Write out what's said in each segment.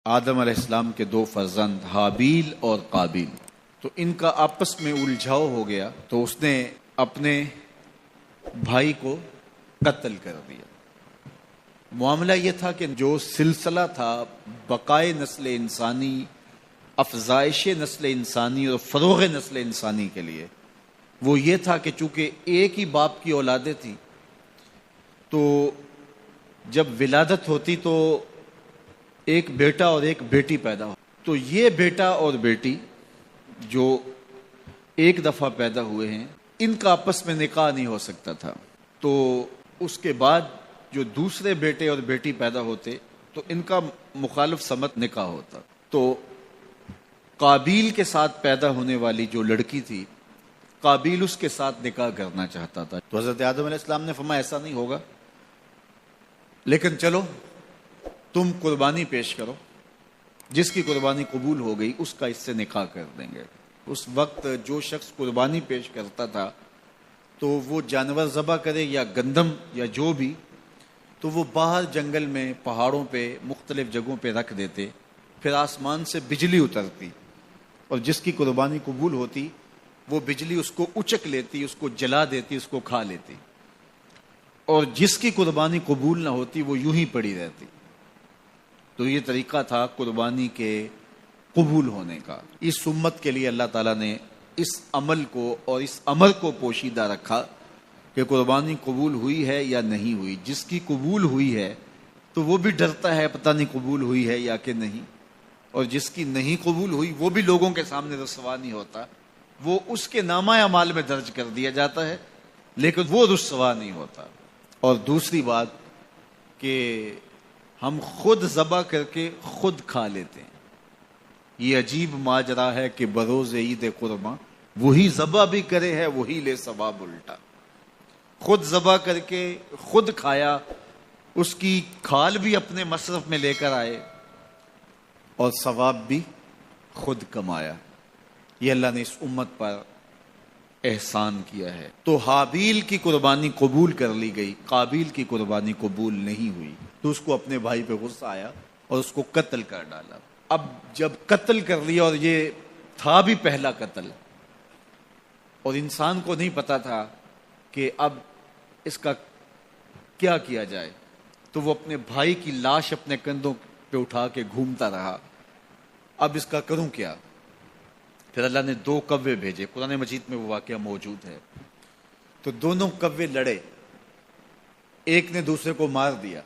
آدم علیہ السلام کے دو فرزند حابیل اور قابیل، تو ان کا آپس میں الجھاؤ ہو گیا، تو اس نے اپنے بھائی کو قتل کر دیا۔ معاملہ یہ تھا کہ جو سلسلہ تھا بقائے نسل انسانی، افزائش نسل انسانی اور فروغ نسل انسانی کے لیے، وہ یہ تھا کہ چونکہ ایک ہی باپ کی اولادیں تھیں، تو جب ولادت ہوتی تو ایک بیٹا اور ایک بیٹی پیدا ہو، تو یہ بیٹا اور بیٹی جو ایک دفعہ پیدا ہوئے ہیں، ان کا آپس میں نکاح نہیں ہو سکتا تھا، تو اس کے بعد جو دوسرے بیٹے اور بیٹی پیدا ہوتے تو ان کا مخالف سمت نکاح ہوتا۔ تو قابیل کے ساتھ پیدا ہونے والی جو لڑکی تھی، قابیل اس کے ساتھ نکاح کرنا چاہتا تھا، تو حضرت آدم علیہ السلام نے فرمایا ایسا نہیں ہوگا، لیکن چلو تم قربانی پیش کرو، جس کی قربانی قبول ہو گئی اس کا اس سے نکاح کر دیں گے۔ اس وقت جو شخص قربانی پیش کرتا تھا تو وہ جانور ذبح کرے یا گندم یا جو بھی، تو وہ باہر جنگل میں پہاڑوں پہ مختلف جگہوں پہ رکھ دیتے، پھر آسمان سے بجلی اترتی اور جس کی قربانی قبول ہوتی وہ بجلی اس کو اچک لیتی، اس کو جلا دیتی، اس کو کھا لیتی، اور جس کی قربانی قبول نہ ہوتی وہ یوں ہی پڑی رہتی۔ تو یہ طریقہ تھا قربانی کے قبول ہونے کا۔ اس امت کے لیے اللہ تعالیٰ نے اس عمل کو اور اس امر کو پوشیدہ رکھا کہ قربانی قبول ہوئی ہے یا نہیں ہوئی۔ جس کی قبول ہوئی ہے تو وہ بھی ڈرتا ہے پتہ نہیں قبول ہوئی ہے یا کہ نہیں، اور جس کی نہیں قبول ہوئی وہ بھی لوگوں کے سامنے رسوا نہیں ہوتا، وہ اس کے نامہ اعمال میں درج کر دیا جاتا ہے لیکن وہ رسوا نہیں ہوتا۔ اور دوسری بات کہ ہم خود ذبح کر کے خود کھا لیتے ہیں۔ یہ عجیب ماجرا ہے کہ بروز عید قرباں وہی ذبح بھی کرے ہے وہی لے ثواب الٹا۔ خود ذبح کر کے خود کھایا، اس کی کھال بھی اپنے مصرف میں لے کر آئے اور ثواب بھی خود کمایا۔ یہ اللہ نے اس امت پر احسان کیا ہے۔ تو حابیل کی قربانی قبول کر لی گئی، قابیل کی قربانی قبول نہیں ہوئی، تو اس کو اپنے بھائی پہ غصہ آیا اور اس کو قتل کر ڈالا۔ اب جب قتل کر لیا، اور یہ تھا بھی پہلا قتل، اور انسان کو نہیں پتا تھا کہ اب اس کا کیا کیا جائے، تو وہ اپنے بھائی کی لاش اپنے کندھوں پہ اٹھا کے گھومتا رہا، اب اس کا کروں کیا؟ پھر اللہ نے دو کوے بھیجے، قرآن مجید میں وہ واقعہ موجود ہے۔ تو دونوں کوے لڑے، ایک نے دوسرے کو مار دیا،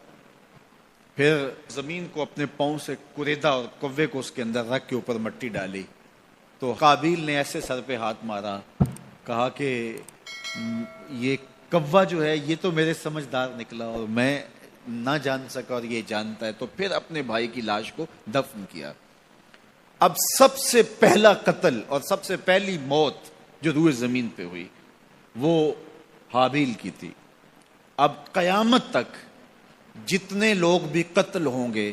پھر زمین کو اپنے پاؤں سے کریدا اور کوے کو اس کے اندر رکھ کے اوپر مٹی ڈالی۔ تو قابیل نے ایسے سر پہ ہاتھ مارا، کہا کہ یہ کوا جو ہے یہ تو میرے سمجھدار نکلا اور میں نہ جان سکا اور یہ جانتا ہے، تو پھر اپنے بھائی کی لاش کو دفن کیا۔ اب سب سے پہلا قتل اور سب سے پہلی موت جو روئے زمین پہ ہوئی وہ حابیل کی تھی۔ اب قیامت تک جتنے لوگ بھی قتل ہوں گے،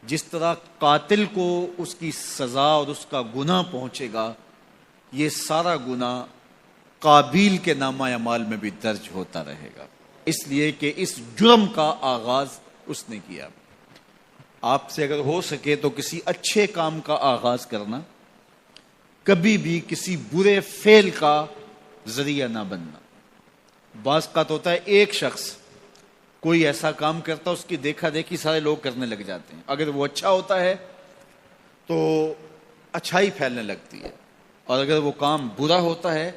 جس طرح قاتل کو اس کی سزا اور اس کا گناہ پہنچے گا، یہ سارا گناہ قابیل کے نامہ اعمال میں بھی درج ہوتا رہے گا، اس لیے کہ اس جرم کا آغاز اس نے کیا۔ آپ سے اگر ہو سکے تو کسی اچھے کام کا آغاز کرنا، کبھی بھی کسی برے فعل کا ذریعہ نہ بننا۔ بعض کا تو ہوتا ہے ایک شخص کوئی ایسا کام کرتا، اس کی دیکھا دیکھی سارے لوگ کرنے لگ جاتے ہیں، اگر وہ اچھا ہوتا ہے تو اچھائی پھیلنے لگتی ہے، اور اگر وہ کام برا ہوتا ہے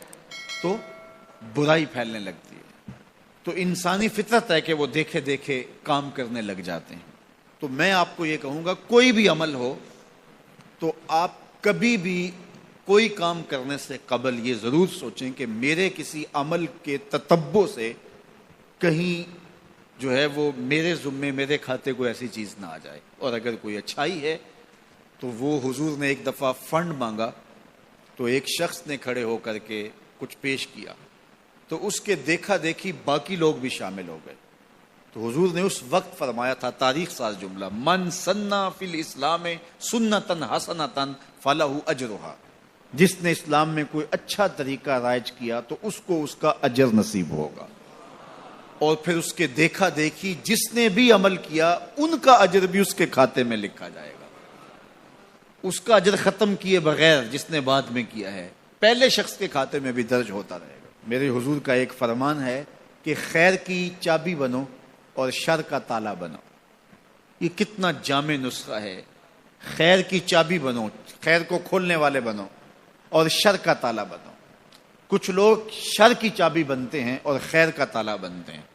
تو برائی پھیلنے لگتی ہے۔ تو انسانی فطرت ہے کہ وہ دیکھے دیکھے کام کرنے لگ جاتے ہیں۔ تو میں آپ کو یہ کہوں گا، کوئی بھی عمل ہو تو آپ کبھی بھی کوئی کام کرنے سے قبل یہ ضرور سوچیں کہ میرے کسی عمل کے تتبع سے کہیں جو ہے وہ میرے ذمے میرے کھاتے کو ایسی چیز نہ آ جائے۔ اور اگر کوئی اچھائی ہے تو وہ حضور نے ایک دفعہ فنڈ مانگا، تو ایک شخص نے کھڑے ہو کر کے کچھ پیش کیا، تو اس کے دیکھا دیکھی باقی لوگ بھی شامل ہو گئے۔ تو حضور نے اس وقت فرمایا تھا تاریخ ساز جملہ، من سنّا فی الاسلام سنتن حسنتن فلہ اجرھا، جس نے اسلام میں کوئی اچھا طریقہ رائج کیا تو اس کو اس کا اجر نصیب ہوگا، اور پھر اس کے دیکھا دیکھی جس نے بھی عمل کیا ان کا اجر بھی اس کے کھاتے میں لکھا جائے گا۔ اس کا اجر ختم کیے بغیر جس نے بعد میں کیا ہے پہلے شخص کے کھاتے میں بھی درج ہوتا رہے گا۔ میرے حضور کا ایک فرمان ہے کہ خیر کی چابی بنو اور شر کا تالا بنو۔ یہ کتنا جامع نسخہ ہے، خیر کی چابی بنو، خیر کو کھولنے والے بنو، اور شر کا تالا بنو۔ کچھ لوگ شر کی چابی بنتے ہیں اور خیر کا تالا بنتے ہیں۔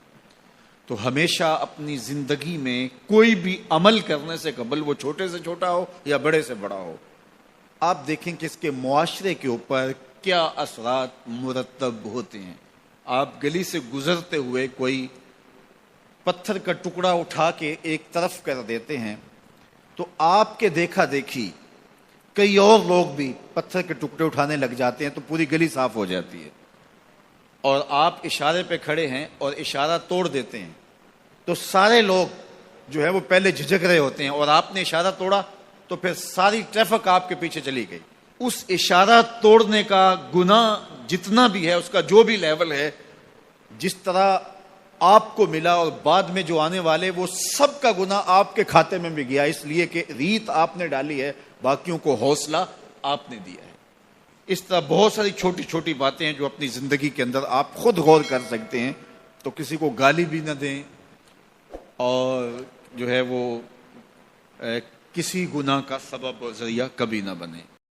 تو ہمیشہ اپنی زندگی میں کوئی بھی عمل کرنے سے قبل، وہ چھوٹے سے چھوٹا ہو یا بڑے سے بڑا ہو، آپ دیکھیں کہ اس کے معاشرے کے اوپر کیا اثرات مرتب ہوتے ہیں۔ آپ گلی سے گزرتے ہوئے کوئی پتھر کا ٹکڑا اٹھا کے ایک طرف کر دیتے ہیں تو آپ کے دیکھا دیکھی کئی اور لوگ بھی پتھر کے ٹکڑے اٹھانے لگ جاتے ہیں تو پوری گلی صاف ہو جاتی ہے، اور آپ اشارے پہ کھڑے ہیں اور اشارہ توڑ دیتے ہیں تو سارے لوگ جو ہے وہ پہلے جھجک رہے ہوتے ہیں، اور آپ نے اشارہ توڑا تو پھر ساری ٹریفک آپ کے پیچھے چلی گئی۔ اس اشارہ توڑنے کا گناہ جتنا بھی ہے، اس کا جو بھی لیول ہے، جس طرح آپ کو ملا اور بعد میں جو آنے والے، وہ سب کا گناہ آپ کے کھاتے میں بھی گیا، اس لیے کہ ریت آپ نے ڈالی ہے، باقیوں کو حوصلہ آپ نے دیا ہے۔ اس طرح بہت ساری چھوٹی چھوٹی باتیں ہیں جو اپنی زندگی کے اندر آپ خود غور کر سکتے ہیں۔ تو کسی کو گالی بھی نہ دیں، اور جو ہے وہ کسی گناہ کا سبب اور ذریعہ کبھی نہ بنے۔